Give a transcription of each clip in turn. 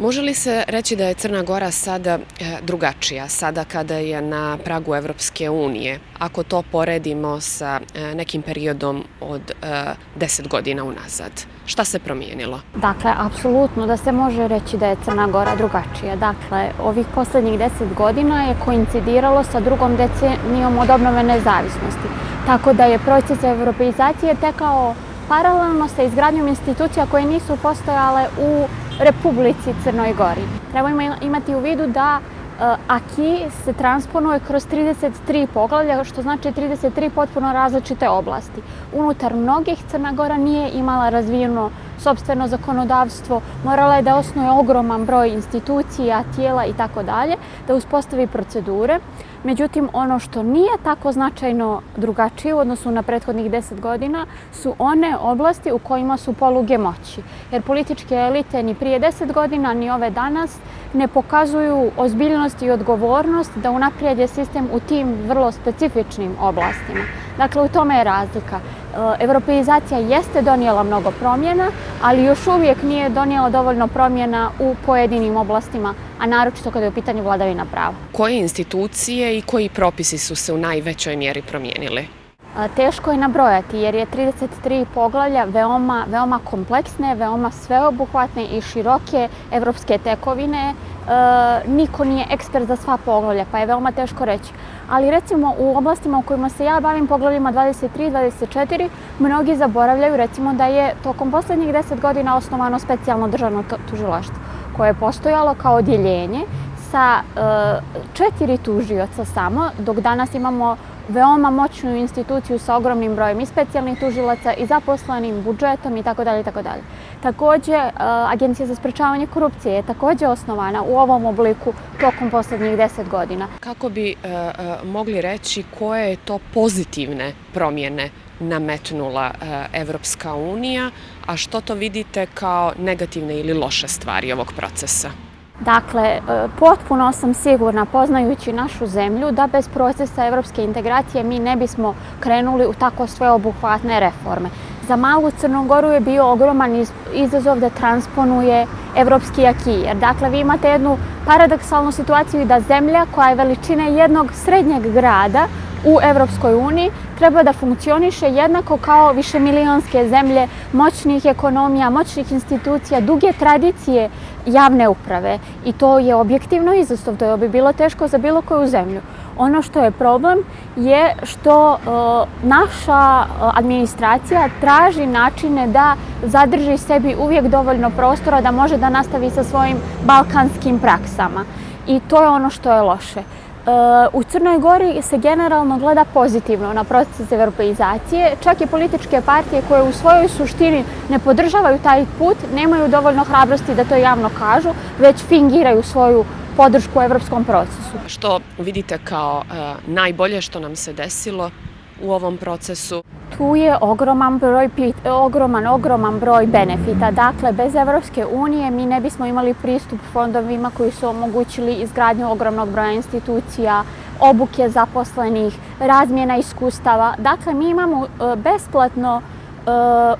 Može li se reći da je Crna Gora sada drugačija, sada kada je na pragu Evropske unije, ako to poredimo sa nekim periodom od 10 godina unazad? Šta se promijenilo? Dakle, apsolutno da se može reći da je Crna Gora drugačija. Dakle, ovih posljednjih 10 godina je koincidiralo sa drugom decenijom od obnove nezavisnosti. Tako da je proces europeizacije tekao paralelno sa izgradnjom institucija koje nisu postojale u Republici Crnoj Gori. Trebamo imati u vidu da AKI se transponuje kroz 33 poglavlja, što znači 33 potpuno različite oblasti. Unutar mnogih Crna Gora nije imala razvijeno sopstveno zakonodavstvo, morala je da osnuje ogroman broj institucija, tijela i tako dalje, da uspostavi procedure. Međutim, ono što nije tako značajno drugačije u odnosu na prethodnih 10 godina su one oblasti u kojima su poluge moći. Jer političke elite ni prije 10 godina ni ove danas ne pokazuju ozbiljnost i odgovornost da unaprijede sistem u tim vrlo specifičnim oblastima. Dakle, u tome je razlika. Europeizacija jeste donijela mnogo promjena, ali još uvijek nije donijela dovoljno promjena u pojedinim oblastima, a naročito kada je u pitanju vladavina prava. Koje institucije i koji propisi su se u najvećoj mjeri promijenili? Teško je nabrojati jer je 33 poglavlja veoma kompleksne, veoma sveobuhvatne i široke evropske tekovine. Niko nije ekspert za sva poglavlja, pa je veoma teško reći. Ali recimo u oblastima u kojima se ja bavim, poglavljima 23 i 24, mnogi zaboravljaju recimo da je tokom posljednjih 10 godina osnovano specijalno državno tužilaštvo koje je postojalo kao odjeljenje sa 4 tužioca samo, dok danas imamo veoma moćnu instituciju sa ogromnim brojem i specijalnih tužilaca i zaposlenim budžetom itd. Također, Agencija za sprečavanje korupcije je također osnovana u ovom obliku tokom posljednjih 10 godina. Kako bi mogli reći koje je to pozitivne promjene nametnula Evropska unija, a što to vidite kao negativne ili loše stvari ovog procesa? Dakle, potpuno sam sigurna, poznajući našu zemlju, da bez procesa evropske integracije mi ne bismo krenuli u tako sveobuhvatne reforme. Za malu Crnu Goru je bio ogroman izazov da transponuje evropski aki. Jer dakle, vi imate jednu paradoksalnu situaciju da zemlja koja je veličine jednog srednjeg grada u Evropskoj uniji treba da funkcioniše jednako kao višemilijonske zemlje, moćnih ekonomija, moćnih institucija, duge tradicije javne uprave. I to je objektivno izazov, to bi bilo teško za bilo koju zemlju. Ono što je problem je što naša administracija traži načine da zadrži sebi uvijek dovoljno prostora da može da nastavi sa svojim balkanskim praksama. I to je ono što je loše. U Crnoj Gori se generalno gleda pozitivno na proces europeizacije. Čak i političke partije koje u svojoj suštini ne podržavaju taj put, nemaju dovoljno hrabrosti da to javno kažu, već fingiraju svoju podršku u evropskom procesu. Što vidite kao najbolje što nam se desilo u ovom procesu? Tu je ogroman broj benefita. Dakle, bez Evropske unije mi ne bismo imali pristup fondovima koji su omogućili izgradnju ogromnog broja institucija, obuke zaposlenih, razmjena iskustava. Dakle, mi imamo besplatno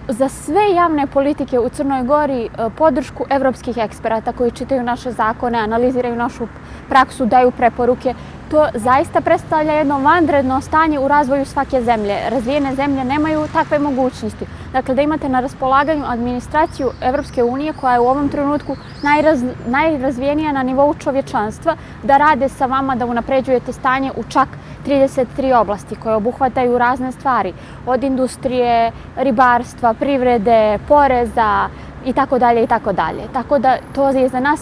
za sve javne politike u Crnoj Gori podršku evropskih eksperata koji čitaju naše zakone, analiziraju našu praksu, daju preporuke. To zaista predstavlja jedno vanredno stanje u razvoju svake zemlje. Razvijene zemlje nemaju takve mogućnosti. Dakle, da imate na raspolaganju administraciju Evropske unije koja je u ovom trenutku najrazvijenija na nivou čovječanstva, da rade sa vama, da unapređujete stanje u čak 33 oblasti koje obuhvataju razne stvari. Od industrije, ribarstva, privrede, poreza itd. Tako da to je za nas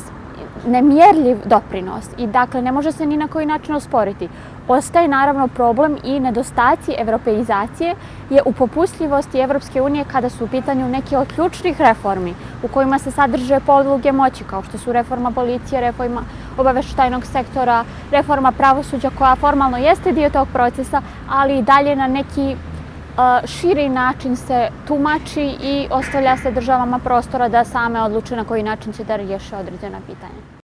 nemjerljiv doprinos i dakle ne može se ni na koji način osporiti. Ostaje naravno problem i nedostaci europeizacije je u popustljivosti Evropske unije kada su u pitanju neke od ključnih reformi u kojima se sadrže poluge moći kao što su reforma policije, reforma obavještajnog sektora, reforma pravosuđa koja formalno jeste dio tog procesa, ali i dalje na neki širi način se tumači i ostavlja se državama prostora da same odluče na koji način će da riješe određena pitanja.